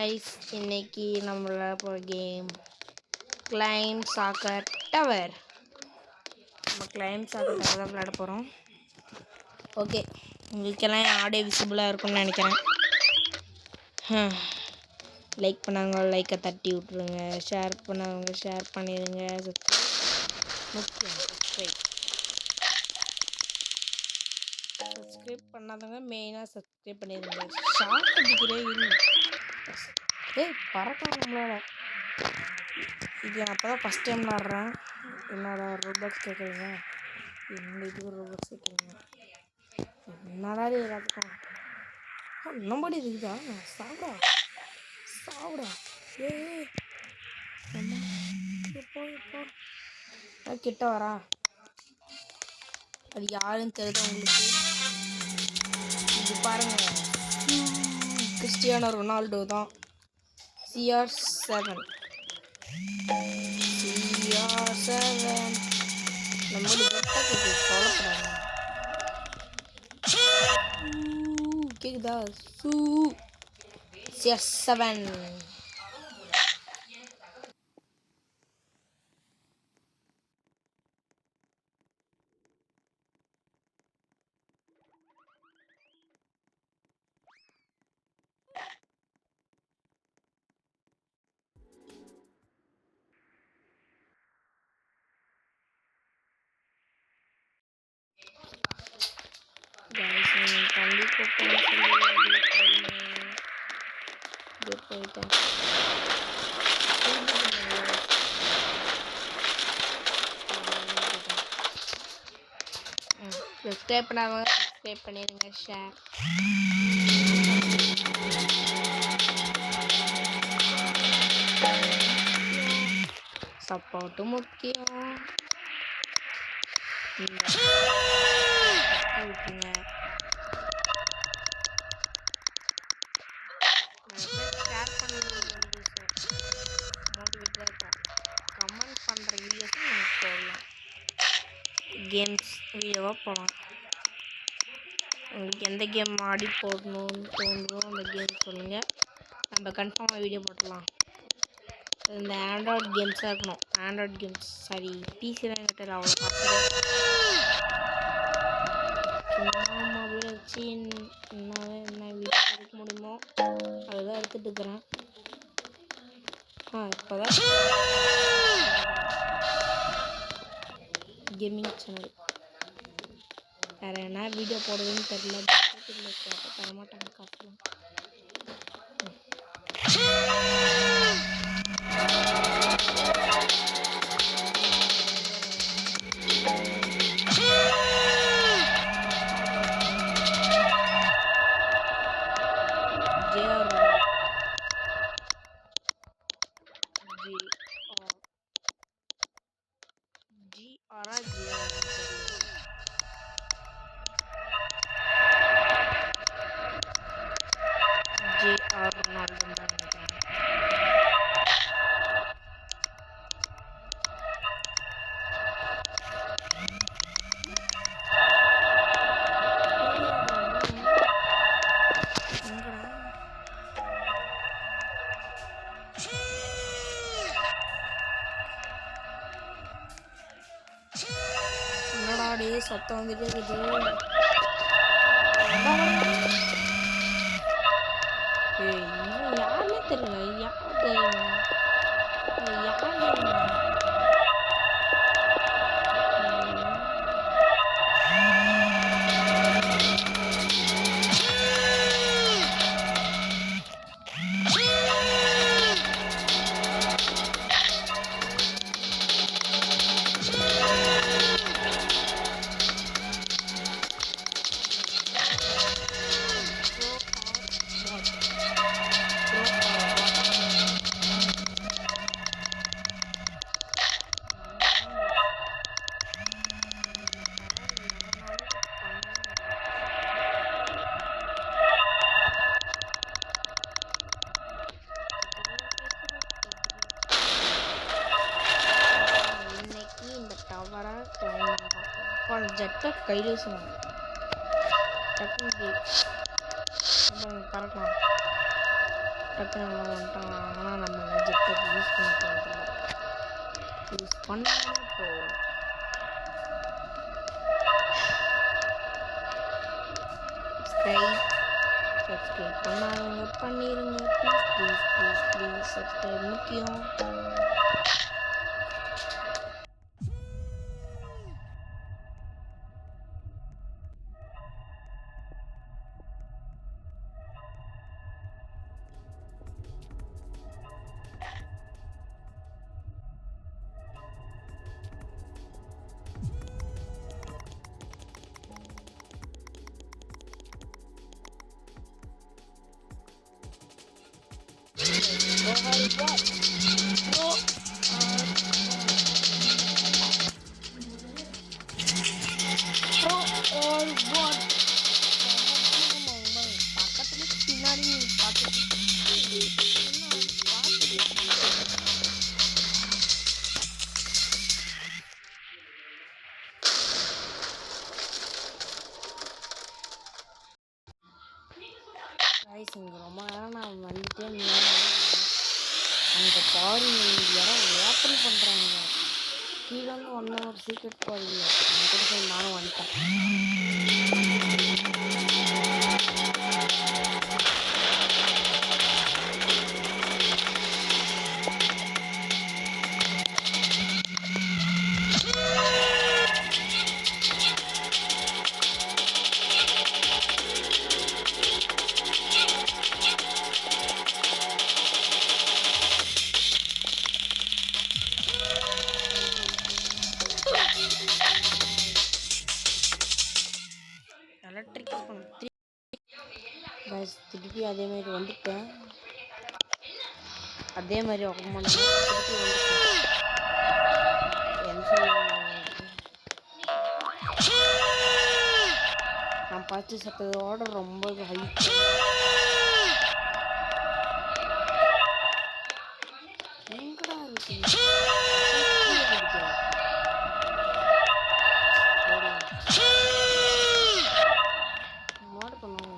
guys, இன்னைக்கு நம்ம விளையாட போற கேம் கிளைம் சாக்கர் டவர். நம்ம கிளைம் சாக்கர் டவர் தான் விளையாட போகிறோம். ஓகே, உங்களுக்கெல்லாம் ஆடியோ விசிபிளாக இருக்கும்னு நினைக்கிறேன். லைக் பண்ணாங்க லைக்கை தட்டி விட்ருங்க, ஷேர் பண்ணாங்க ஷேர் பண்ணிடுங்க. முக்கியம் சப்ஸ்கிரைப் பண்ணாதவங்க மெயினாக சப்ஸ்கிரைப் பண்ணிடுங்க. ஷார்ட் அடிக்கிறே பறக்கலாம் நம்மளோட. இது நான் அப்போ தான் ஃபஸ்ட் டைம் விளாட்றேன். என்னடா ரோபாக்ஸ் கேட்குறீங்க, என்ன இது ரோபாக்ஸ் கேட்குறீங்க, என்னடா இது எல்லாத்துக்கும் நம்படி இருக்குதா? சாப்பிடா சாப்பிடா இப்போ கிட்ட வரா. அது யாருன்னு தெரியுது உங்களுக்கு? இது பாருங்க, கிறிஸ்டியானோ ரொனால்டோ தான். CR7 நம்மளுக்கு கவலைப்படாங்க. கேக்குதா? CR7 தம்பி கூப்பிட்டு போயிட்டேன். சப்ஸ்கிரைப் பண்ணாதவங்க சப்ஸ்கிரைப் பண்ணிடுங்க, ஷேர் சப்போர்ட்டு முக்கியம். விட்டுருங்க. ஷேர் பண்ணுறது மோட்டிவேட்டாக இருக்கும். கமெண்ட் பண்ணுற வீடியோஸும் எனக்கு போடலாம், கேம்ஸ் வீடியோவாக போகலாம். உங்களுக்கு எந்த கேம் ஆடி போடணும்னு தோணுதோ அந்த கேம் சொல்லுங்கள், நம்ம கன்ஃபார்மாக வீடியோ போட்டலாம். இந்த ஆண்ட்ராய்ட் கேம்ஸாக இருக்கணும். ஆண்ட்ராய்ட் கேம்ஸ் சாரி, பிசிலாம் என்கிட்ட அவ்வளோ பார்த்து மொபைல் வச்சு என்ன வீடியோ எடுக்க முடியுமோ அதுதான் எடுத்துகிட்டு இருக்கிறேன். இப்போ தான் கேமிங் சேனல். வேறு என்ன வீடியோ போடுறதுன்னு தெரியல. தரமாட்டாங்க காசுலாம். என்னடாடி சத்தம் வந்துட்டே இருக்குது? யாருமே தெரியல. ஜெட்டை கையில் சொன்னாங்க. டக்குன்னு பறக்கலாம். டக்குன்னு எல்லாம் வந்துட்டான். ஆனால் நம்ம ஜெட் பேக் யூஸ் பண்ண போகிறதில்ல. யூஸ் பண்ணாமல் போவோம். சப்ஸ்கிரைப் பண்ணாதவங்க பண்ணிடுங்க. Please please please please. Subscribe முக்கியம். பக்கத்துல பின்னாடி பார்த்து இங்கே ரொம்ப நேரம் நான் வந்துட்டே அந்த பாடி யாரும் ஓப்பன் பண்ணுறாங்க. கீழே வந்து ஒன்றும் ஒரு சீக்ரெட் பாடி இல்லை. நான் கூட போய் நானும் வந்துட்டேன். எலக்ட்ரிக் கைஸ் திருப்பி அதே மாதிரி வந்துட்டேன். அதே மாதிரி திருப்பி வந்துட்டேன். நான் பார்த்து சத்ததோட ரொம்ப ஹைட் எங்கடா இருக்கு மாடு பண்ணுவாங்க.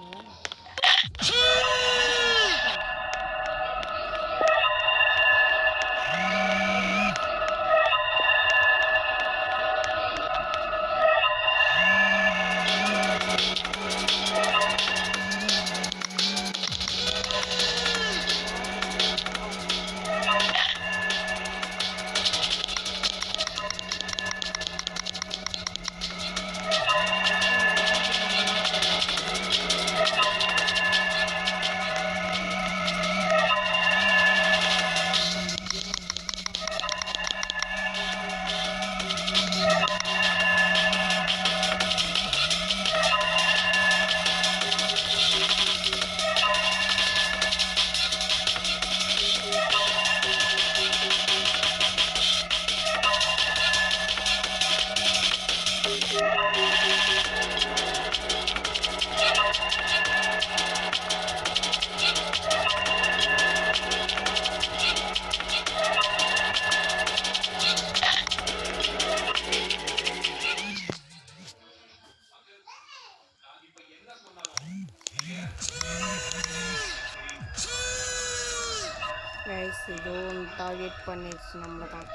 கைஸ் ஏதோ ஒன்று டார்கெட் பண்ணிடுச்சு நம்மளை தான்.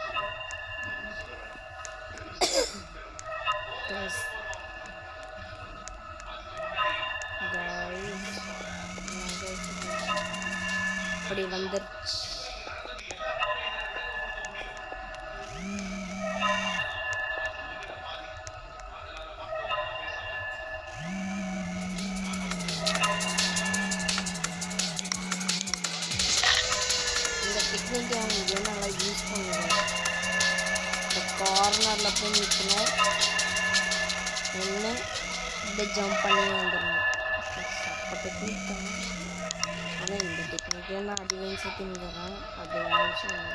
கைஸ் அப்படி வந்துருச்சு. டெக்னிக்கை அவங்க நல்லா யூஸ் பண்ணுவேன். இந்த கார்னரில் போய் நிற்கணும், ஒன்று இப்படி ஜம்ப் பண்ணி வந்துடணும். அப்போ டெக்னிக் தான். ஆனால் இந்த டெக்னிக்கே நான் அட்வான்ஸாக தின்னுறேன். அது வேறு விஷயம்.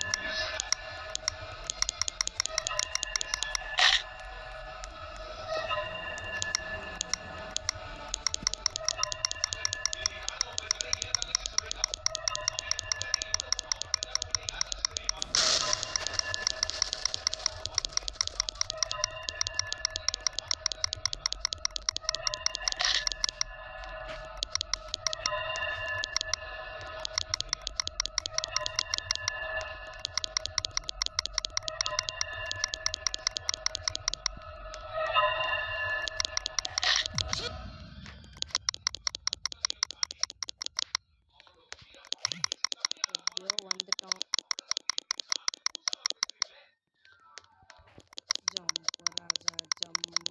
பண்ணிட்டோம். ஜம்ப் ராஜா ஜம்ப் நம்ம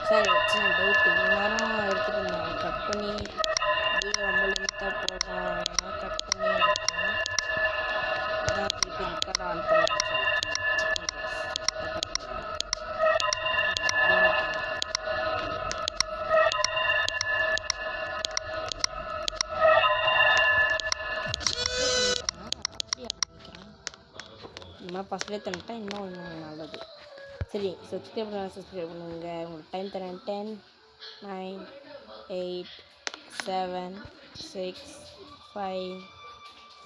சார் சின்ன டவுட் இவ்வளோ நேரம் எடுத்துகிட்டு இருந்தேன் கட் பண்ணி வீடியோ ரொம்ப லென்த்தாக போகும் அதனால் கட் பண்ணி எடுத்தேன் அதான் திருப்பி ரெக்கார்ட் ஆன் பண்ணலாம்னு இந்த மாதிரி ஃபஸ்ட்லேயே தந்துட்டா இன்னும் நல்லது. சரி, சப்ஸ்கிரைப் பண்ணுங்க. உங்களுக்கு டைம் தரேன். 10 9 8 7 6 5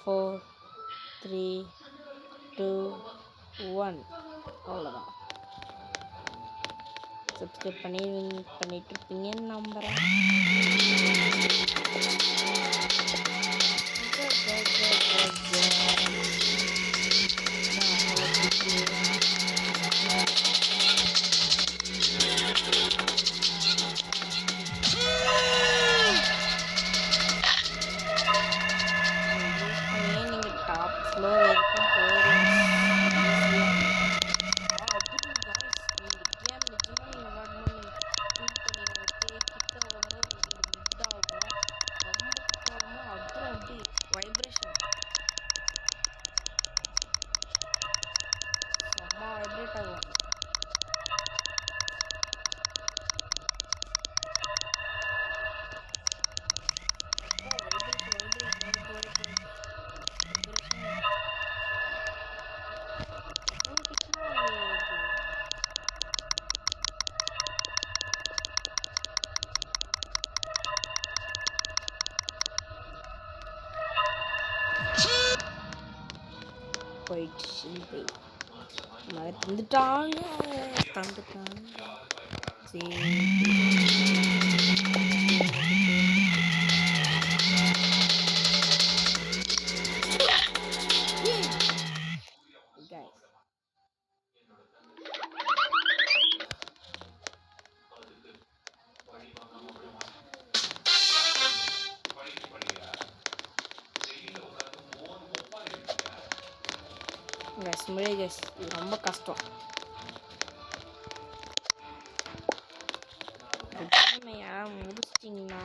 4 3 2 1 அவ்வளோதான். சப்ஸ்கிரைப் பண்ணிட்டு இருப்பீங்கன்னு நம்புகிறேன். நீங்கள் டாப் ஃப்ளோர் வரைக்கும் போயிடலாம் ஈஸியாக. அதுவும் காய்ஸ் இந்த கேம் நிஜமாக நீங்கள் விளாடும்போது நீங்கள் ஃபீல் பண்ணி கிட்ட வரும்போது இதாகும் ரொம்ப கிட்டமும் அதுவும் அப்படி வைப்ரேஷன் செம்ம வைப்ரேட் ஆகும். போயிடுச்சு மழை தந்துட்டாங்க சரி guys, இது ரொம்ப கஷ்டம். யாராவது முடிச்சிட்டிங்கன்னா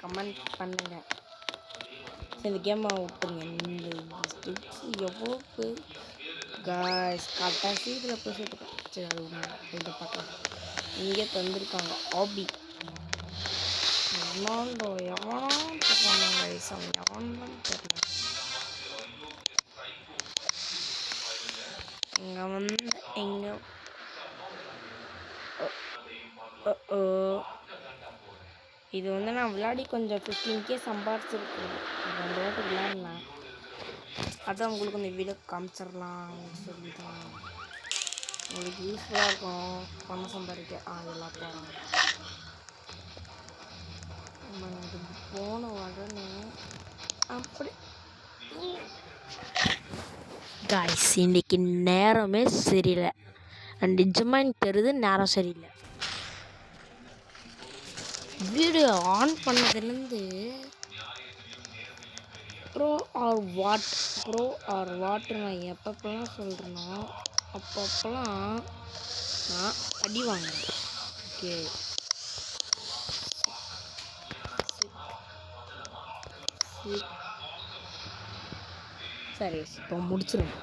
கமெண்ட் பண்ணுங்க. சரி, இந்த கேமை விட்டுருங்க. இந்த ஸ்டிப்ஸ் எவ்வளோ காய்ஸ் கரெக்டாக இதில் போய் சேர்த்துக்கேன். சரி, அது இதை பார்க்கலாம். இங்கே தந்துருக்காங்க ஆபி ரொனால்டோ எவனான்னு தெரியல கைஸ், அவன் எவனான்னு தெரியல. இங்கே வந்து இங்கே இது வந்து நான் விளையாடி கொஞ்சம் 15K சம்பாதிச்சிருக்கேன். 2 வாட்டி விளையாடினேன். அதான் உங்களுக்கு இந்த வீடியோ காமிச்சிடலாம்னு சொல்லி தான். உங்களுக்கு யூஸ்ஃபுல்லாக இருக்கும் பணம் சம்பாதிக்க. இதெல்லாம் போன உடனே அப்படி காய்ஸ் இன்னைக்கு நேரமே சரியில்லை. நிஜமாக எனக்கு தெரியுது நேரம் சரியில்லை. வீடியோ ஆன் பண்ணதுலேருந்து ப்ரோ ஆர் வாட் நான் எப்பப்பெல்லாம் சொல்கிறேனோ அப்பப்பெல்லாம் நான் அடி வாங்குறேன். ஓகே, சரி இப்போ முடிச்சிருவேன்.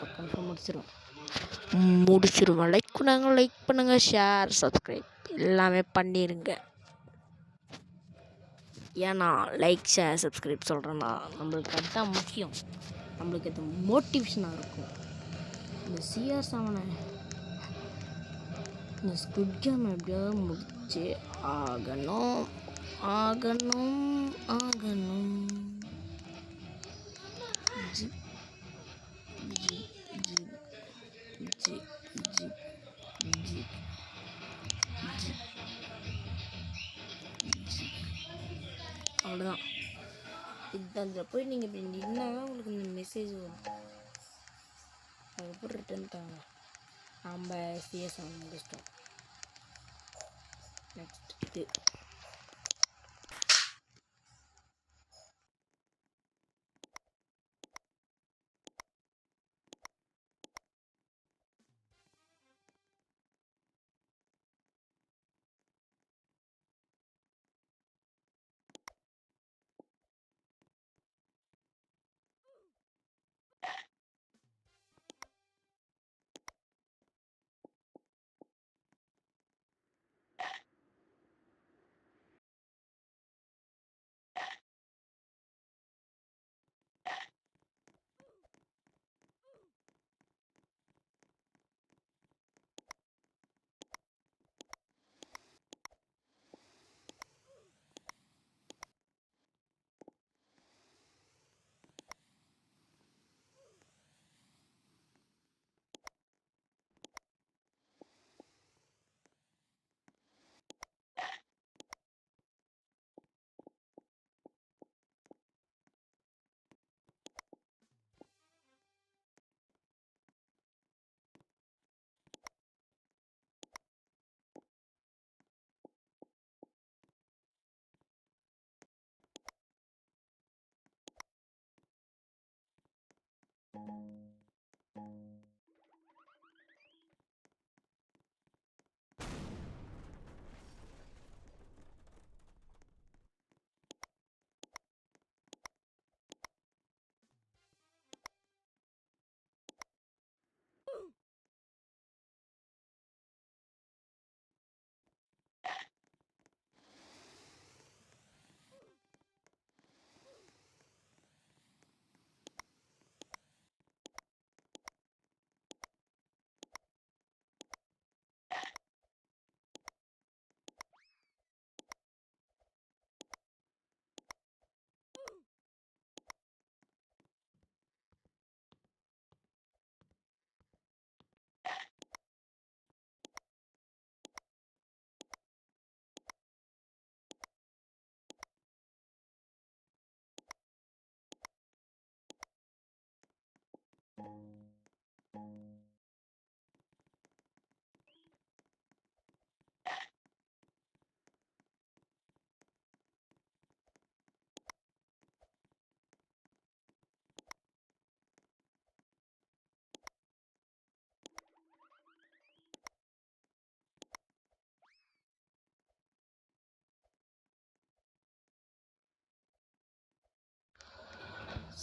லைக் பண்ணுங்கள், ஷேர், சப்ஸ்கிரைப் எல்லாமே பண்ணிடுங்க. ஏன்னா லைக் ஷேர் சப்ஸ்கிரைப் சொல்கிறேன்னா நம்மளுக்கு அதுதான் முக்கியம். நம்மளுக்கு அது மோட்டிவேஷனாக இருக்கும். இந்த CR7 இந்த ஸ்குவிட் கேம் எப்படியாவது முடிச்சு ஆகணும். ஜி ஜி ஜி ஜி அதில் போய் நீங்கள் இப்படி நின்னா தான் உங்களுக்கு இந்த மெசேஜ் வரும். அதுக்கப்புறம் ரிட்டன் தாங்க. நம்ம சிஎஸ் முடிச்சிட்டோம். நெக்ஸ்ட் இது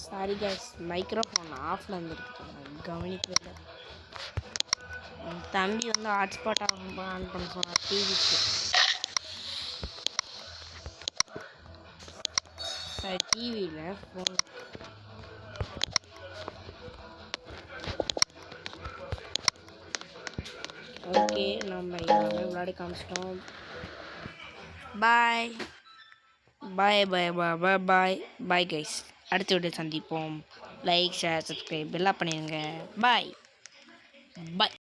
சாரி கைஸ், மைக்ரோஃபோன் ஆஃப்ல இருந்துருக்கு, கவனிக்கவே இல்லை. தம்பி வந்து ஹாட்ஸ்பாட் ஆன் பண்ண சொன்னார் டிவிக்கு. சாரி, டிவியில் ஃபோன். ஓகே, நம்ம எல்லாமே விளையாடி காமிச்சிட்டோம். பாய் பாய் பாய் பாய் பாய் பாய் பாய் கைஸ். அடுத்த வீடியோ சந்திப்போம். லைக், ஷேர், சப்ஸ்கிரைப் எல்லாம் பண்ணிடுங்க. பாய் பாய்.